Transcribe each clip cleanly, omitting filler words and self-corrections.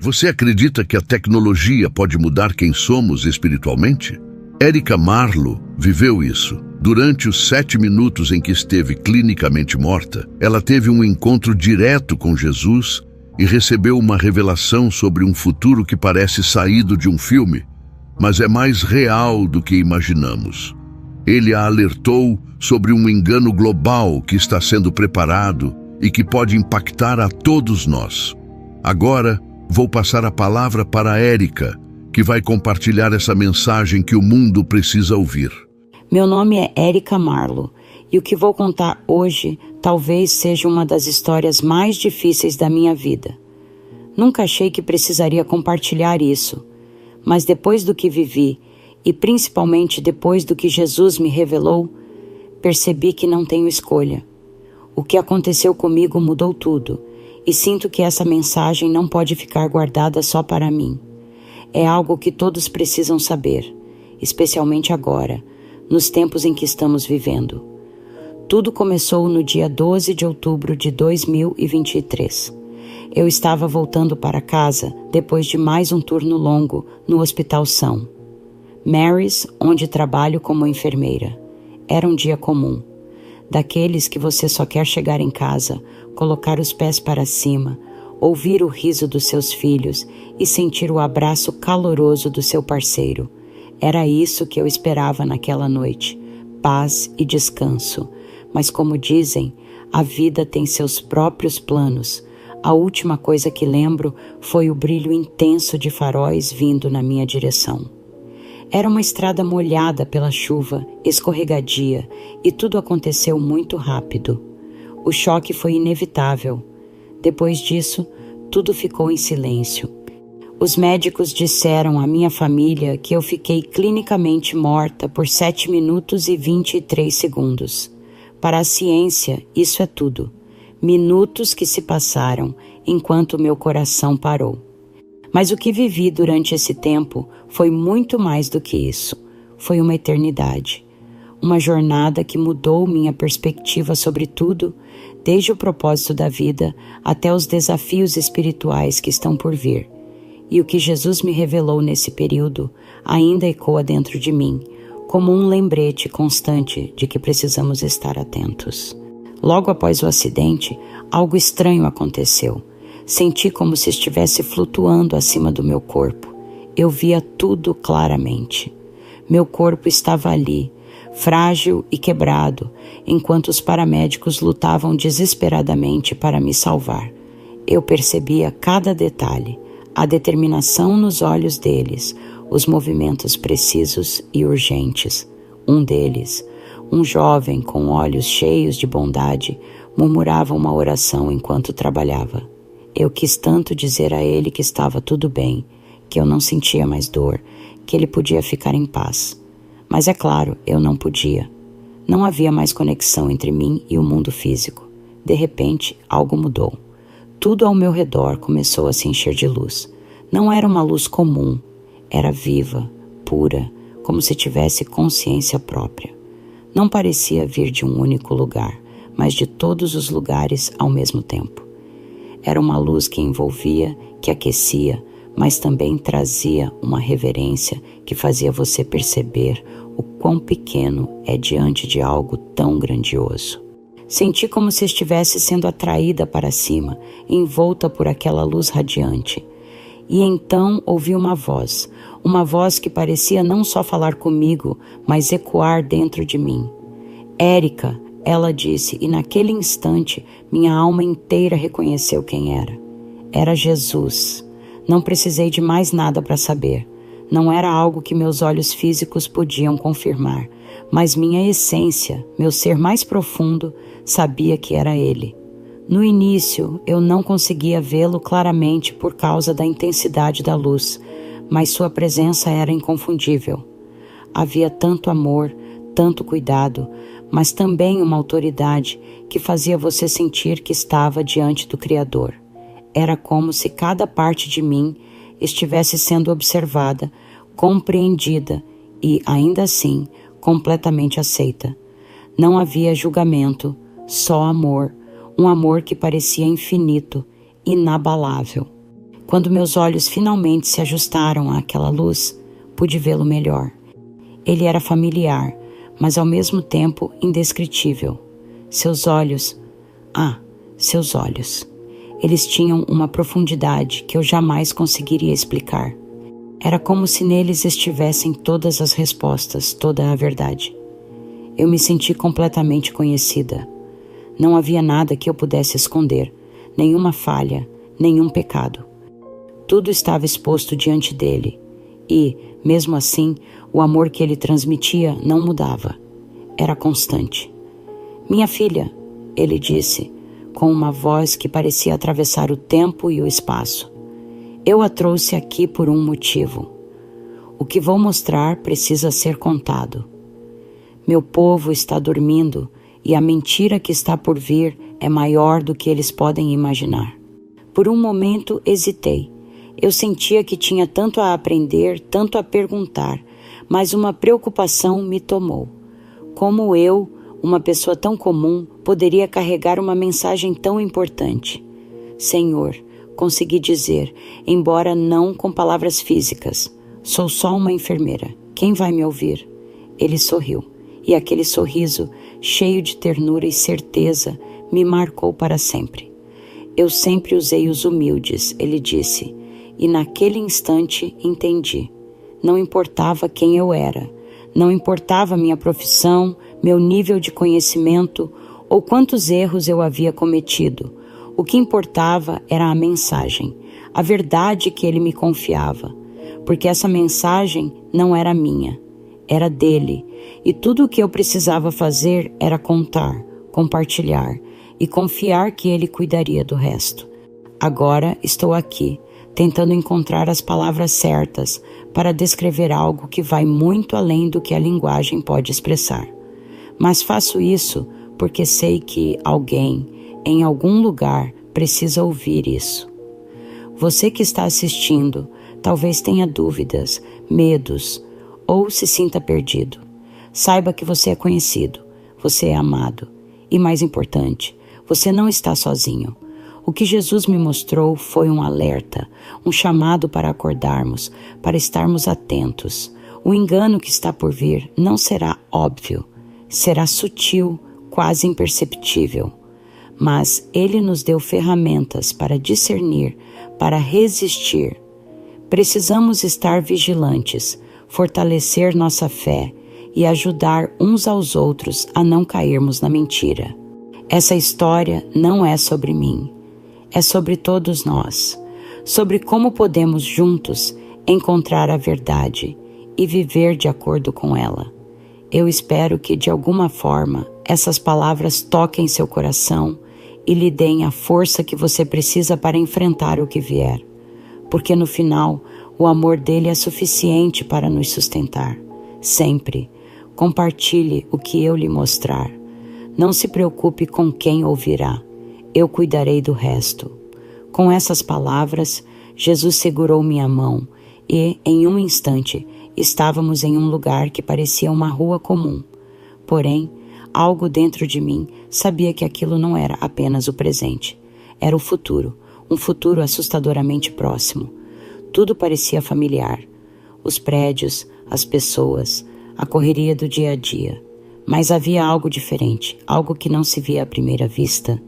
Você acredita que a tecnologia pode mudar quem somos espiritualmente? Erica Marlow viveu isso. Durante os 7 minutos em que esteve clinicamente morta, ela teve um encontro direto com Jesus e recebeu uma revelação sobre um futuro que parece saído de um filme, mas é mais real do que imaginamos. Ele a alertou sobre um engano global que está sendo preparado e que pode impactar a todos nós. Agora, vou passar a palavra para a Erica, que vai compartilhar essa mensagem que o mundo precisa ouvir. Meu nome é Erica Marlow e o que vou contar hoje talvez seja uma das histórias mais difíceis da minha vida. Nunca achei que precisaria compartilhar isso, mas depois do que vivi e principalmente depois do que Jesus me revelou, percebi que não tenho escolha. O que aconteceu comigo mudou tudo e sinto que essa mensagem não pode ficar guardada só para mim. É algo que todos precisam saber, especialmente agora, nos tempos em que estamos vivendo. Tudo começou no dia 12 de outubro de 2023. Eu estava voltando para casa depois de mais um turno longo no Hospital São Mary's, onde trabalho como enfermeira. Era um dia comum, daqueles que você só quer chegar em casa, colocar os pés para cima, ouvir o riso dos seus filhos e sentir o abraço caloroso do seu parceiro. Era isso que eu esperava naquela noite, paz e descanso. Mas como dizem, a vida tem seus próprios planos. A última coisa que lembro foi o brilho intenso de faróis vindo na minha direção. Era uma estrada molhada pela chuva, escorregadia, e tudo aconteceu muito rápido. O choque foi inevitável. Depois disso, tudo ficou em silêncio. Os médicos disseram à minha família que eu fiquei clinicamente morta por 7 minutos e 23 segundos. Para a ciência, isso é tudo. Minutos que se passaram enquanto meu coração parou. Mas o que vivi durante esse tempo foi muito mais do que isso. Foi uma eternidade. Uma jornada que mudou minha perspectiva sobre tudo, desde o propósito da vida até os desafios espirituais que estão por vir. E o que Jesus me revelou nesse período ainda ecoa dentro de mim, como um lembrete constante de que precisamos estar atentos. Logo após o acidente, algo estranho aconteceu. Senti como se estivesse flutuando acima do meu corpo. Eu via tudo claramente. Meu corpo estava ali, frágil e quebrado, enquanto os paramédicos lutavam desesperadamente para me salvar. Eu percebia cada detalhe, a determinação nos olhos deles, os movimentos precisos e urgentes. Um deles, um jovem com olhos cheios de bondade, murmurava uma oração enquanto trabalhava. Eu quis tanto dizer a ele que estava tudo bem, que eu não sentia mais dor, que ele podia ficar em paz. Mas é claro, eu não podia. Não havia mais conexão entre mim e o mundo físico. De repente, algo mudou. Tudo ao meu redor começou a se encher de luz. Não era uma luz comum, era viva, pura, como se tivesse consciência própria. Não parecia vir de um único lugar, mas de todos os lugares ao mesmo tempo. Era uma luz que envolvia, que aquecia, mas também trazia uma reverência que fazia você perceber o quão pequeno é diante de algo tão grandioso. Senti como se estivesse sendo atraída para cima, envolta por aquela luz radiante. E então ouvi uma voz que parecia não só falar comigo, mas ecoar dentro de mim. Érica, ela disse, e naquele instante minha alma inteira reconheceu quem era. Era Jesus. Não precisei de mais nada para saber. Não era algo que meus olhos físicos podiam confirmar, mas minha essência, meu ser mais profundo, sabia que era Ele. No início, eu não conseguia vê-lo claramente por causa da intensidade da luz, mas sua presença era inconfundível. Havia tanto amor, tanto cuidado, mas também uma autoridade que fazia você sentir que estava diante do Criador. Era como se cada parte de mim estivesse sendo observada, compreendida e, ainda assim, completamente aceita. Não havia julgamento, só amor, um amor que parecia infinito, inabalável. Quando meus olhos finalmente se ajustaram àquela luz, pude vê-lo melhor. Ele era familiar, mas ao mesmo tempo indescritível. Seus olhos... seus olhos. Eles tinham uma profundidade que eu jamais conseguiria explicar. Era como se neles estivessem todas as respostas, toda a verdade. Eu me senti completamente conhecida. Não havia nada que eu pudesse esconder, nenhuma falha, nenhum pecado. Tudo estava exposto diante dele e, mesmo assim, o amor que ele transmitia não mudava. Era constante. Minha filha, ele disse, com uma voz que parecia atravessar o tempo e o espaço. Eu a trouxe aqui por um motivo. O que vou mostrar precisa ser contado. Meu povo está dormindo e a mentira que está por vir é maior do que eles podem imaginar. Por um momento hesitei. Eu sentia que tinha tanto a aprender, tanto a perguntar, mas uma preocupação me tomou. Como eu, uma pessoa tão comum, poderia carregar uma mensagem tão importante? Senhor, consegui dizer, embora não com palavras físicas, sou só uma enfermeira. Quem vai me ouvir? Ele sorriu, e aquele sorriso, cheio de ternura e certeza, me marcou para sempre. Eu sempre usei os humildes, ele disse, e naquele instante entendi. Não importava quem eu era, não importava minha profissão, meu nível de conhecimento ou quantos erros eu havia cometido. O que importava era a mensagem, a verdade que ele me confiava, porque essa mensagem não era minha, era dele, e tudo o que eu precisava fazer era contar, compartilhar e confiar que ele cuidaria do resto. Agora estou aqui, tentando encontrar as palavras certas para descrever algo que vai muito além do que a linguagem pode expressar. Mas faço isso porque sei que alguém, em algum lugar, precisa ouvir isso. Você que está assistindo, talvez tenha dúvidas, medos ou se sinta perdido. Saiba que você é conhecido, você é amado e, mais importante, você não está sozinho. O que Jesus me mostrou foi um alerta, um chamado para acordarmos, para estarmos atentos. O engano que está por vir não será óbvio, será sutil, quase imperceptível. Mas Ele nos deu ferramentas para discernir, para resistir. Precisamos estar vigilantes, fortalecer nossa fé e ajudar uns aos outros a não cairmos na mentira. Essa história não é sobre mim. É sobre todos nós, sobre como podemos juntos encontrar a verdade e viver de acordo com ela. Eu espero que, de alguma forma, essas palavras toquem seu coração e lhe deem a força que você precisa para enfrentar o que vier, porque no final, o amor dele é suficiente para nos sustentar. Sempre, compartilhe o que eu lhe mostrar. Não se preocupe com quem ouvirá. Eu cuidarei do resto. Com essas palavras, Jesus segurou minha mão e, em um instante, estávamos em um lugar que parecia uma rua comum. Porém, algo dentro de mim sabia que aquilo não era apenas o presente. Era o futuro, um futuro assustadoramente próximo. Tudo parecia familiar. Os prédios, as pessoas, a correria do dia a dia. Mas havia algo diferente, algo que não se via à primeira vista.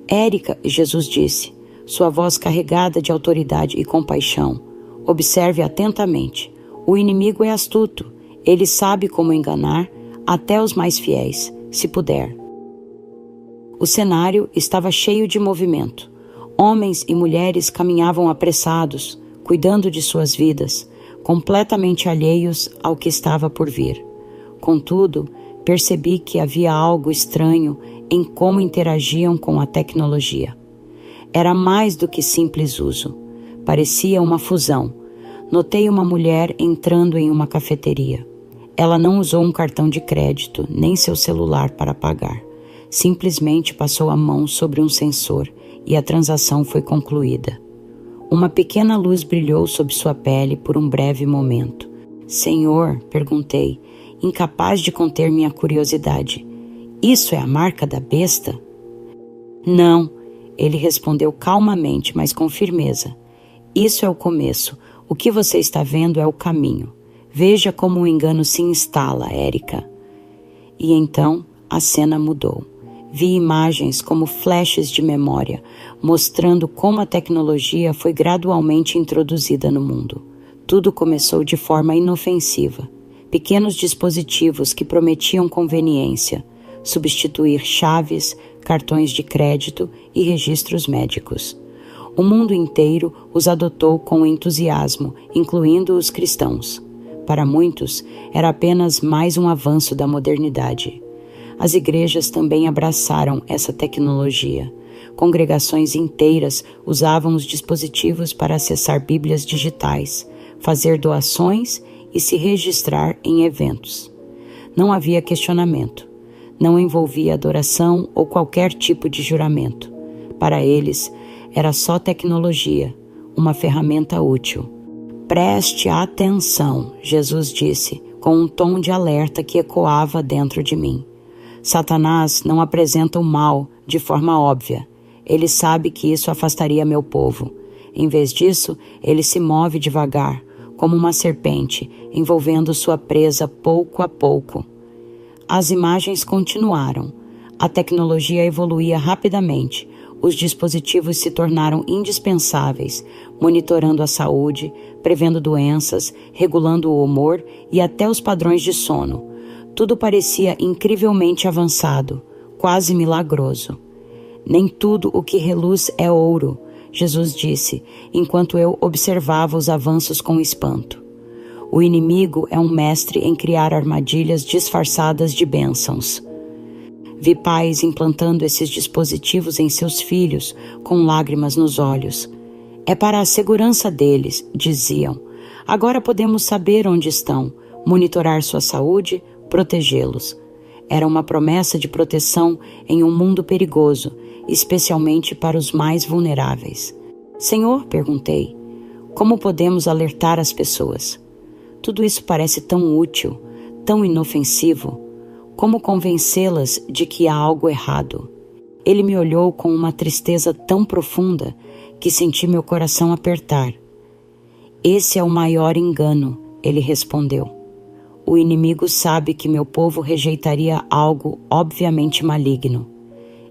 Érica, Jesus disse, sua voz carregada de autoridade e compaixão. Observe atentamente. O inimigo é astuto. Ele sabe como enganar até os mais fiéis, se puder. O cenário estava cheio de movimento. Homens e mulheres caminhavam apressados, cuidando de suas vidas, completamente alheios ao que estava por vir. Contudo, percebi que havia algo estranho em como interagiam com a tecnologia. Era mais do que simples uso. Parecia uma fusão. Notei uma mulher entrando em uma cafeteria. Ela não usou um cartão de crédito, nem seu celular para pagar. Simplesmente passou a mão sobre um sensor e a transação foi concluída. Uma pequena luz brilhou sob sua pele por um breve momento. Senhor, perguntei, incapaz de conter minha curiosidade. Isso é a marca da besta? Não, ele respondeu calmamente, mas com firmeza. Isso é o começo. O que você está vendo é o caminho. Veja como o engano se instala, Érica. E então a cena mudou. Vi imagens como flashes de memória, mostrando como a tecnologia foi gradualmente introduzida no mundo. Tudo começou de forma inofensiva. Pequenos dispositivos que prometiam conveniência, substituir chaves, cartões de crédito e registros médicos. O mundo inteiro os adotou com entusiasmo, incluindo os cristãos. Para muitos, era apenas mais um avanço da modernidade. As igrejas também abraçaram essa tecnologia. Congregações inteiras usavam os dispositivos para acessar Bíblias digitais, fazer doações e se registrar em eventos. Não havia questionamento. Não envolvia adoração ou qualquer tipo de juramento. Para eles, era só tecnologia, uma ferramenta útil. Preste atenção, Jesus disse, com um tom de alerta que ecoava dentro de mim. Satanás não apresenta o mal de forma óbvia. Ele sabe que isso afastaria meu povo. Em vez disso, ele se move devagar, como uma serpente, envolvendo sua presa pouco a pouco. As imagens continuaram. A tecnologia evoluía rapidamente. Os dispositivos se tornaram indispensáveis, monitorando a saúde, prevendo doenças, regulando o humor e até os padrões de sono. Tudo parecia incrivelmente avançado, quase milagroso. Nem tudo o que reluz é ouro, Jesus disse, enquanto eu observava os avanços com espanto. O inimigo é um mestre em criar armadilhas disfarçadas de bênçãos. Vi pais implantando esses dispositivos em seus filhos, com lágrimas nos olhos. É para a segurança deles, diziam. Agora podemos saber onde estão, monitorar sua saúde, protegê-los. Era uma promessa de proteção em um mundo perigoso, especialmente para os mais vulneráveis. Senhor, perguntei, como podemos alertar as pessoas? Tudo isso parece tão útil, tão inofensivo. Como convencê-las de que há algo errado? Ele me olhou com uma tristeza tão profunda que senti meu coração apertar. Esse é o maior engano, ele respondeu. O inimigo sabe que meu povo rejeitaria algo obviamente maligno.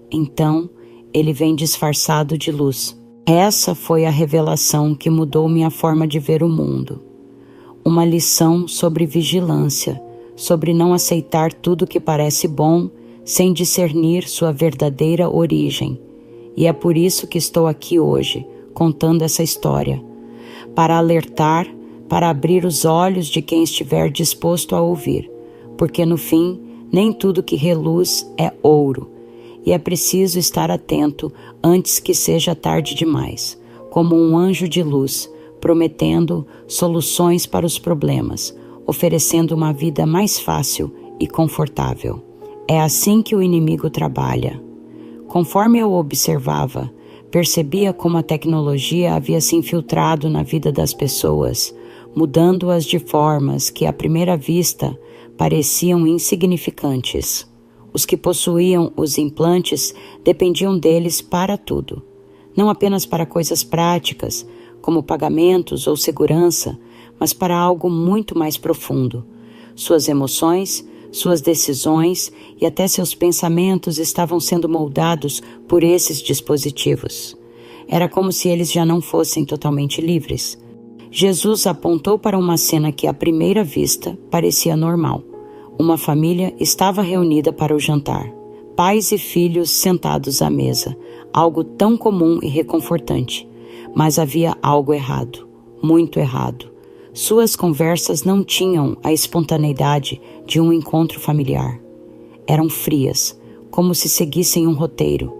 Então, ele vem disfarçado de luz. Essa foi a revelação que mudou minha forma de ver o mundo. Uma lição sobre vigilância, sobre não aceitar tudo que parece bom, sem discernir sua verdadeira origem. E é por isso que estou aqui hoje, contando essa história. Para alertar, para abrir os olhos de quem estiver disposto a ouvir. Porque no fim, nem tudo que reluz é ouro. E é preciso estar atento antes que seja tarde demais, como um anjo de luz, prometendo soluções para os problemas, oferecendo uma vida mais fácil e confortável. É assim que o inimigo trabalha. Conforme eu observava, percebia como a tecnologia havia se infiltrado na vida das pessoas, mudando-as de formas que, à primeira vista, pareciam insignificantes. Os que possuíam os implantes dependiam deles para tudo, não apenas para coisas práticas, como pagamentos ou segurança, mas para algo muito mais profundo. Suas emoções, suas decisões e até seus pensamentos estavam sendo moldados por esses dispositivos. Era como se eles já não fossem totalmente livres. Jesus apontou para uma cena que, à primeira vista, parecia normal. Uma família estava reunida para o jantar. Pais e filhos sentados à mesa, algo tão comum e reconfortante. Mas havia algo errado, muito errado. Suas conversas não tinham a espontaneidade de um encontro familiar. Eram frias, como se seguissem um roteiro.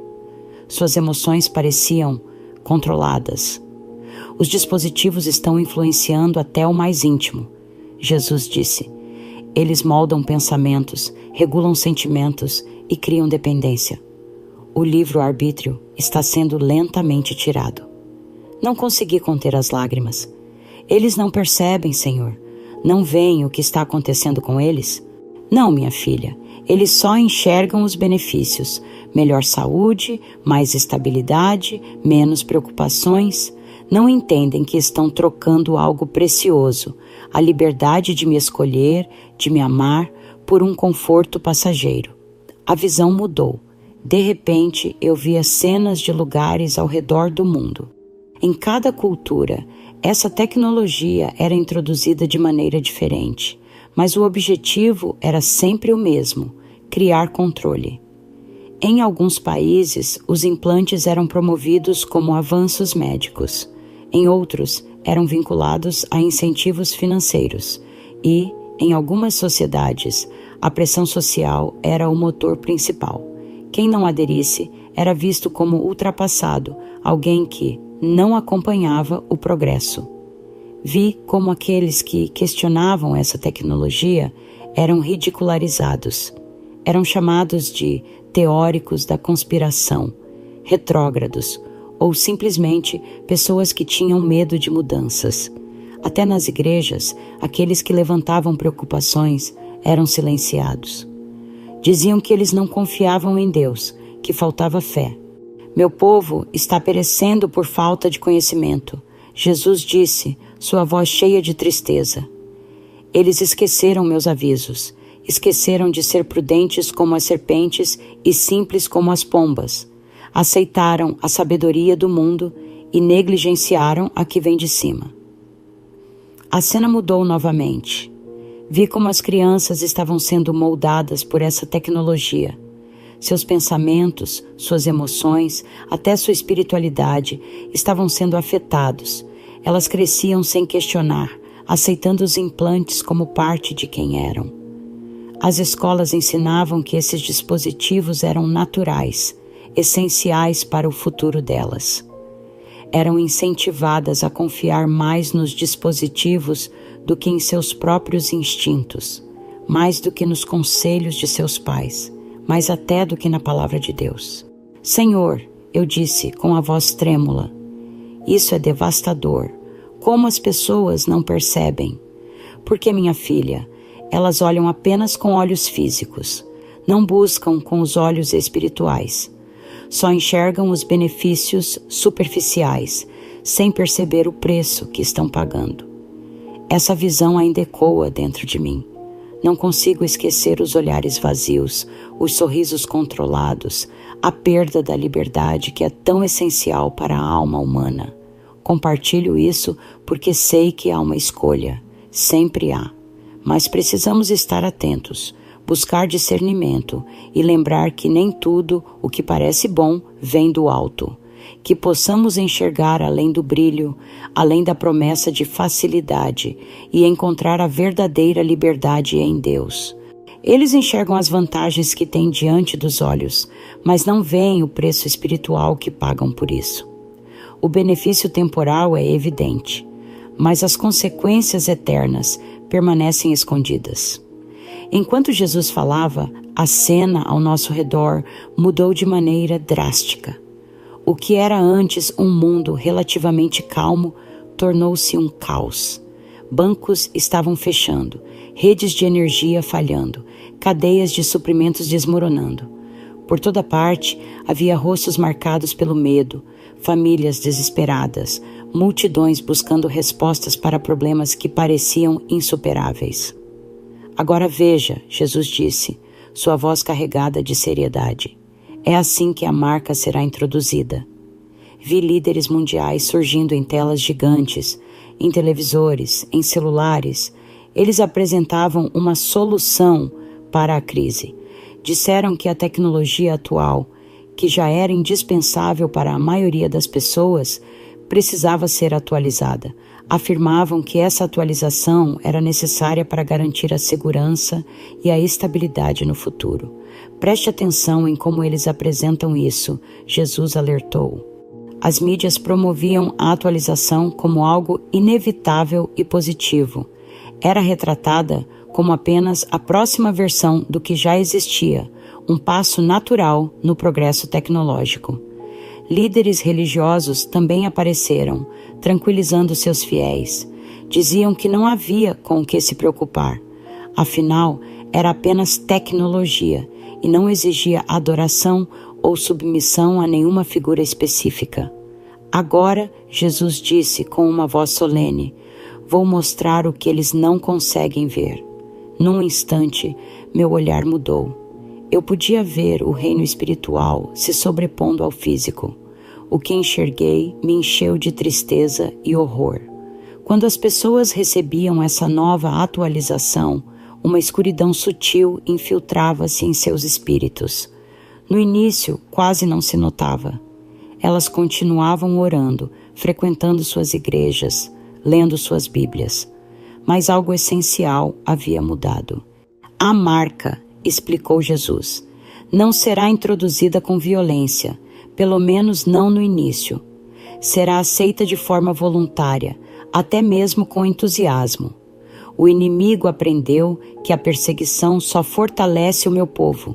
Suas emoções pareciam controladas. Os dispositivos estão influenciando até o mais íntimo, Jesus disse. Eles moldam pensamentos, regulam sentimentos e criam dependência. O livre-arbítrio está sendo lentamente tirado. Não consegui conter as lágrimas. Eles não percebem, Senhor. Não veem o que está acontecendo com eles? Não, minha filha. Eles só enxergam os benefícios. Melhor saúde, mais estabilidade, menos preocupações. Não entendem que estão trocando algo precioso, a liberdade de me escolher, de me amar, por um conforto passageiro. A visão mudou. De repente, eu via cenas de lugares ao redor do mundo. Em cada cultura, essa tecnologia era introduzida de maneira diferente, mas o objetivo era sempre o mesmo: criar controle. Em alguns países, os implantes eram promovidos como avanços médicos. Em outros, eram vinculados a incentivos financeiros e, em algumas sociedades, a pressão social era o motor principal. Quem não aderisse era visto como ultrapassado, alguém que não acompanhava o progresso. Vi como aqueles que questionavam essa tecnologia eram ridicularizados. Eram chamados de teóricos da conspiração, retrógrados, ou simplesmente pessoas que tinham medo de mudanças. Até nas igrejas, aqueles que levantavam preocupações eram silenciados. Diziam que eles não confiavam em Deus, que faltava fé. Meu povo está perecendo por falta de conhecimento. Jesus disse, sua voz cheia de tristeza. Eles esqueceram meus avisos, esqueceram de ser prudentes como as serpentes e simples como as pombas. Aceitaram a sabedoria do mundo e negligenciaram a que vem de cima. A cena mudou novamente. Vi como as crianças estavam sendo moldadas por essa tecnologia. Seus pensamentos, suas emoções, até sua espiritualidade estavam sendo afetados. Elas cresciam sem questionar, aceitando os implantes como parte de quem eram. As escolas ensinavam que esses dispositivos eram naturais, essenciais para o futuro delas. Eram incentivadas a confiar mais nos dispositivos do que em seus próprios instintos, mais do que nos conselhos de seus pais, mais até do que na palavra de Deus. Senhor, eu disse com a voz trêmula, isso é devastador. Como as pessoas não percebem? Porque, minha filha, elas olham apenas com olhos físicos, não buscam com os olhos espirituais. Só enxergam os benefícios superficiais, sem perceber o preço que estão pagando. Essa visão ainda ecoa dentro de mim. Não consigo esquecer os olhares vazios, os sorrisos controlados, a perda da liberdade que é tão essencial para a alma humana. Compartilho isso porque sei que há uma escolha, sempre há. Mas precisamos estar atentos, buscar discernimento e lembrar que nem tudo o que parece bom vem do alto. Que possamos enxergar além do brilho, além da promessa de facilidade e encontrar a verdadeira liberdade em Deus. Eles enxergam as vantagens que têm diante dos olhos, mas não veem o preço espiritual que pagam por isso. O benefício temporal é evidente, mas as consequências eternas permanecem escondidas. Enquanto Jesus falava, a cena ao nosso redor mudou de maneira drástica. O que era antes um mundo relativamente calmo tornou-se um caos. Bancos estavam fechando, redes de energia falhando, cadeias de suprimentos desmoronando. Por toda parte havia rostos marcados pelo medo, famílias desesperadas, multidões buscando respostas para problemas que pareciam insuperáveis. Agora veja, Jesus disse, sua voz carregada de seriedade. É assim que a marca será introduzida. Vi líderes mundiais surgindo em telas gigantes, em televisores, em celulares. Eles apresentavam uma solução para a crise. Disseram que a tecnologia atual, que já era indispensável para a maioria das pessoas, precisava ser atualizada. Afirmavam que essa atualização era necessária para garantir a segurança e a estabilidade no futuro. Preste atenção em como eles apresentam isso, Jesus alertou. As mídias promoviam a atualização como algo inevitável e positivo. Era retratada como apenas a próxima versão do que já existia, um passo natural no progresso tecnológico. Líderes religiosos também apareceram, tranquilizando seus fiéis. Diziam que não havia com o que se preocupar. Afinal, era apenas tecnologia e não exigia adoração ou submissão a nenhuma figura específica. Agora, Jesus disse com uma voz solene, vou mostrar o que eles não conseguem ver. Num instante, meu olhar mudou. Eu podia ver o reino espiritual se sobrepondo ao físico. O que enxerguei me encheu de tristeza e horror. Quando as pessoas recebiam essa nova atualização, uma escuridão sutil infiltrava-se em seus espíritos. No início, quase não se notava. Elas continuavam orando, frequentando suas igrejas, lendo suas Bíblias. Mas algo essencial havia mudado. A marca, explicou Jesus, não será introduzida com violência, pelo menos não no início. Será aceita de forma voluntária, até mesmo com entusiasmo. O inimigo aprendeu que a perseguição só fortalece o meu povo.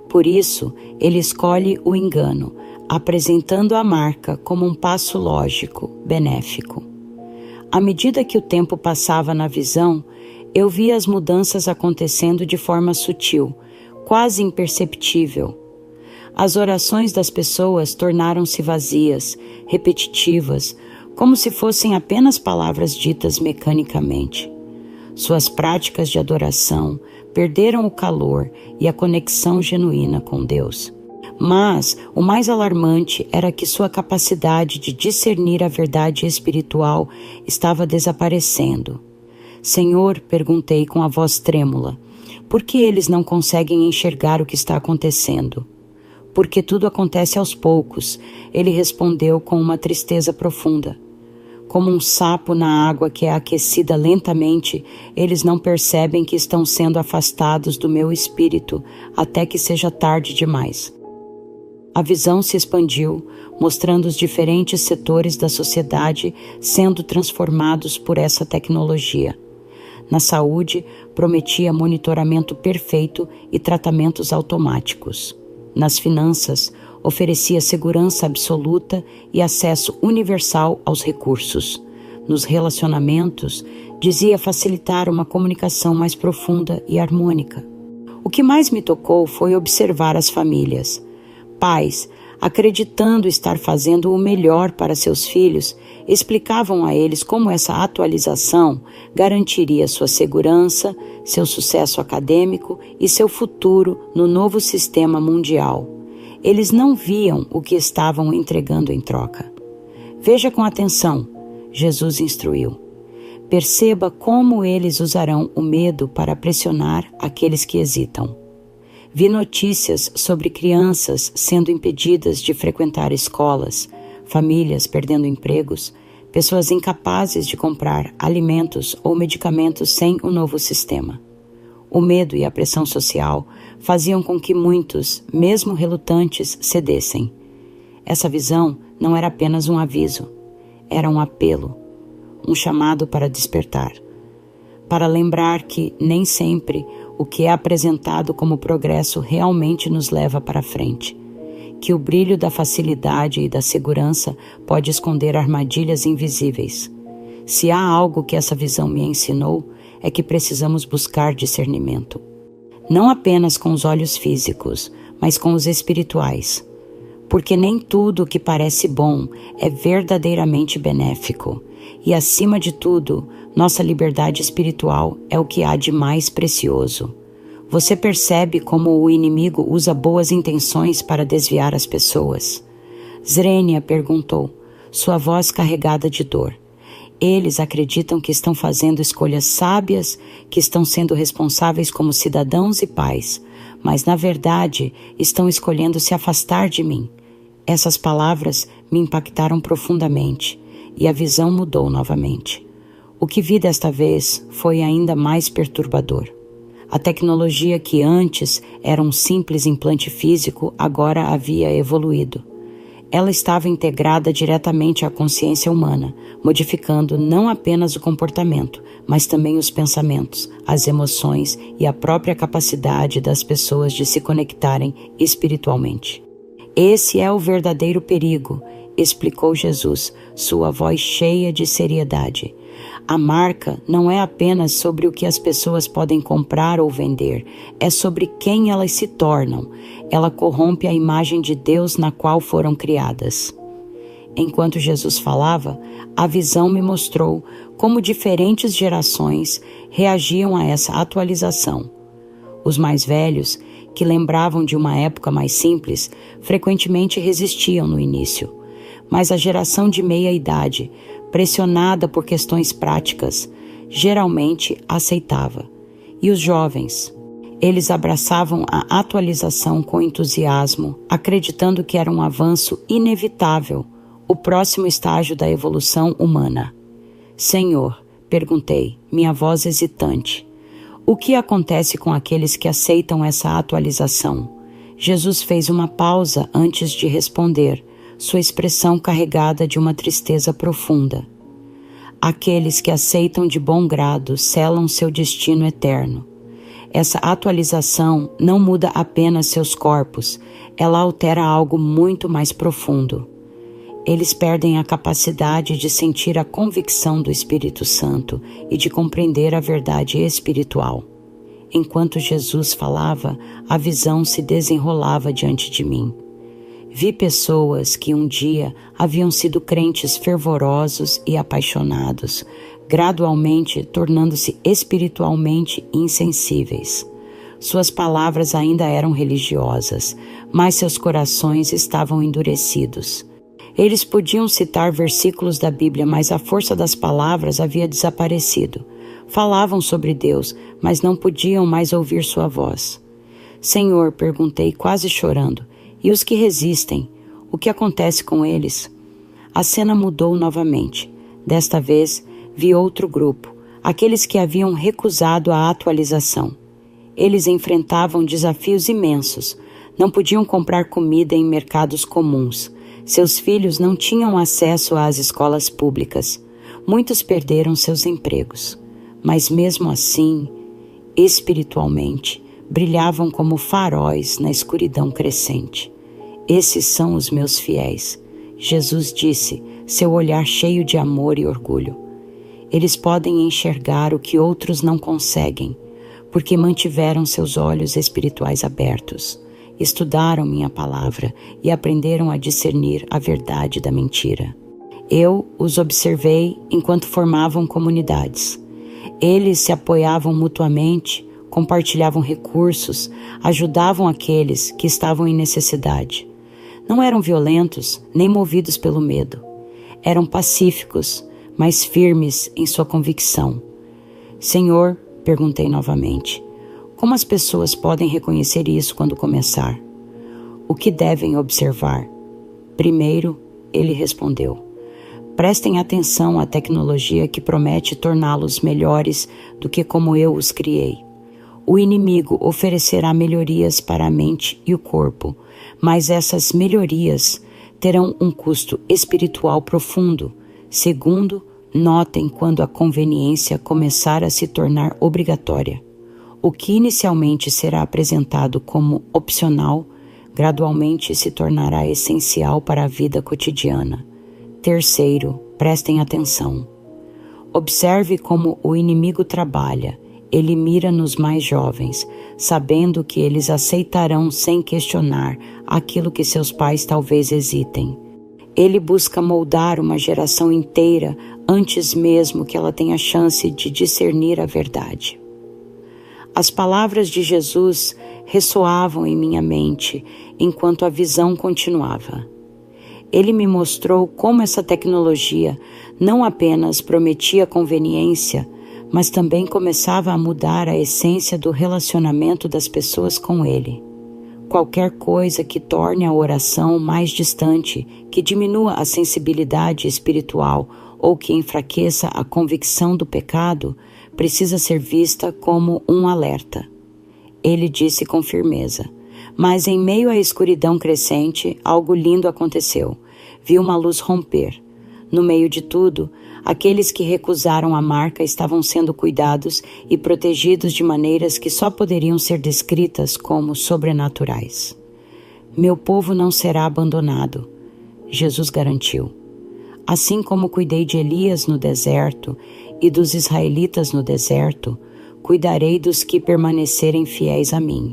Por isso, ele escolhe o engano, apresentando a marca como um passo lógico, benéfico. À medida que o tempo passava na visão, eu via as mudanças acontecendo de forma sutil, quase imperceptível. As orações das pessoas tornaram-se vazias, repetitivas, como se fossem apenas palavras ditas mecanicamente. Suas práticas de adoração perderam o calor e a conexão genuína com Deus. Mas o mais alarmante era que sua capacidade de discernir a verdade espiritual estava desaparecendo. Senhor, perguntei com a voz trêmula, por que eles não conseguem enxergar o que está acontecendo? Porque tudo acontece aos poucos, ele respondeu com uma tristeza profunda. Como um sapo na água que é aquecida lentamente, eles não percebem que estão sendo afastados do meu espírito até que seja tarde demais. A visão se expandiu, mostrando os diferentes setores da sociedade sendo transformados por essa tecnologia. Na saúde, prometia monitoramento perfeito e tratamentos automáticos. Nas finanças, oferecia segurança absoluta e acesso universal aos recursos. Nos relacionamentos, dizia facilitar uma comunicação mais profunda e harmônica. O que mais me tocou foi observar as famílias. Pais, acreditando estar fazendo o melhor para seus filhos, explicavam a eles como essa atualização garantiria sua segurança, seu sucesso acadêmico e seu futuro no novo sistema mundial. Eles não viam o que estavam entregando em troca. Veja com atenção, Jesus instruiu. Perceba como eles usarão o medo para pressionar aqueles que hesitam. Vi notícias sobre crianças sendo impedidas de frequentar escolas, famílias perdendo empregos, pessoas incapazes de comprar alimentos ou medicamentos sem o novo sistema. O medo e a pressão social faziam com que muitos, mesmo relutantes, cedessem. Essa visão não era apenas um aviso, era um apelo, um chamado para despertar, para lembrar que nem sempre o que é apresentado como progresso realmente nos leva para frente, que o brilho da facilidade e da segurança pode esconder armadilhas invisíveis. Se há algo que essa visão me ensinou, é que precisamos buscar discernimento. Não apenas com os olhos físicos, mas com os espirituais. Porque nem tudo o que parece bom é verdadeiramente benéfico. E, acima de tudo, nossa liberdade espiritual é o que há de mais precioso. Você percebe como o inimigo usa boas intenções para desviar as pessoas? Zrenia perguntou, sua voz carregada de dor. Eles acreditam que estão fazendo escolhas sábias, que estão sendo responsáveis como cidadãos e pais, mas, na verdade, estão escolhendo se afastar de mim. Essas palavras me impactaram profundamente e a visão mudou novamente. O que vi desta vez foi ainda mais perturbador. A tecnologia que antes era um simples implante físico agora havia evoluído. Ela estava integrada diretamente à consciência humana, modificando não apenas o comportamento, mas também os pensamentos, as emoções e a própria capacidade das pessoas de se conectarem espiritualmente. Esse é o verdadeiro perigo, explicou Jesus, sua voz cheia de seriedade. A marca não é apenas sobre o que as pessoas podem comprar ou vender, é sobre quem elas se tornam. Ela corrompe a imagem de Deus na qual foram criadas. Enquanto Jesus falava, a visão me mostrou como diferentes gerações reagiam a essa atualização. Os mais velhos, que lembravam de uma época mais simples, frequentemente resistiam no início. Mas a geração de meia-idade, pressionada por questões práticas, geralmente aceitava. E os jovens? Eles abraçavam a atualização com entusiasmo, acreditando que era um avanço inevitável, o próximo estágio da evolução humana. Senhor, perguntei, minha voz hesitante, o que acontece com aqueles que aceitam essa atualização? Jesus fez uma pausa antes de responder, sua expressão carregada de uma tristeza profunda. Aqueles que aceitam de bom grado selam seu destino eterno. Essa atualização não muda apenas seus corpos, ela altera algo muito mais profundo. Eles perdem a capacidade de sentir a convicção do Espírito Santo e de compreender a verdade espiritual. Enquanto Jesus falava, a visão se desenrolava diante de mim. Vi pessoas que um dia haviam sido crentes fervorosos e apaixonados, gradualmente tornando-se espiritualmente insensíveis. Suas palavras ainda eram religiosas, mas seus corações estavam endurecidos. Eles podiam citar versículos da Bíblia, mas a força das palavras havia desaparecido. Falavam sobre Deus, mas não podiam mais ouvir sua voz. Senhor, perguntei quase chorando, e os que resistem? O que acontece com eles? A cena mudou novamente. Desta vez, vi outro grupo, aqueles que haviam recusado a atualização. Eles enfrentavam desafios imensos. Não podiam comprar comida em mercados comuns. Seus filhos não tinham acesso às escolas públicas. Muitos perderam seus empregos. Mas mesmo assim, espiritualmente, brilhavam como faróis na escuridão crescente. Esses são os meus fiéis. Jesus disse, seu olhar cheio de amor e orgulho. Eles podem enxergar o que outros não conseguem, porque mantiveram seus olhos espirituais abertos. Estudaram minha palavra e aprenderam a discernir a verdade da mentira. Eu os observei enquanto formavam comunidades. Eles se apoiavam mutuamente, compartilhavam recursos, ajudavam aqueles que estavam em necessidade. Não eram violentos, nem movidos pelo medo. Eram pacíficos, mas firmes em sua convicção. Senhor, perguntei novamente, como as pessoas podem reconhecer isso quando começar? O que devem observar? Primeiro, ele respondeu, prestem atenção à tecnologia que promete torná-los melhores do que como eu os criei. O inimigo oferecerá melhorias para a mente e o corpo, mas essas melhorias terão um custo espiritual profundo. Segundo, notem quando a conveniência começar a se tornar obrigatória. O que inicialmente será apresentado como opcional, gradualmente se tornará essencial para a vida cotidiana. Terceiro, prestem atenção. Observe como o inimigo trabalha. Ele mira nos mais jovens, sabendo que eles aceitarão sem questionar aquilo que seus pais talvez hesitem. Ele busca moldar uma geração inteira antes mesmo que ela tenha chance de discernir a verdade. As palavras de Jesus ressoavam em minha mente enquanto a visão continuava. Ele me mostrou como essa tecnologia não apenas prometia conveniência, mas também começava a mudar a essência do relacionamento das pessoas com ele. Qualquer coisa que torne a oração mais distante, que diminua a sensibilidade espiritual ou que enfraqueça a convicção do pecado, precisa ser vista como um alerta. Ele disse com firmeza, mas em meio à escuridão crescente, algo lindo aconteceu. Vi uma luz romper. No meio de tudo, aqueles que recusaram a marca estavam sendo cuidados e protegidos de maneiras que só poderiam ser descritas como sobrenaturais. Meu povo não será abandonado, Jesus garantiu. Assim como cuidei de Elias no deserto e dos israelitas no deserto, cuidarei dos que permanecerem fiéis a mim.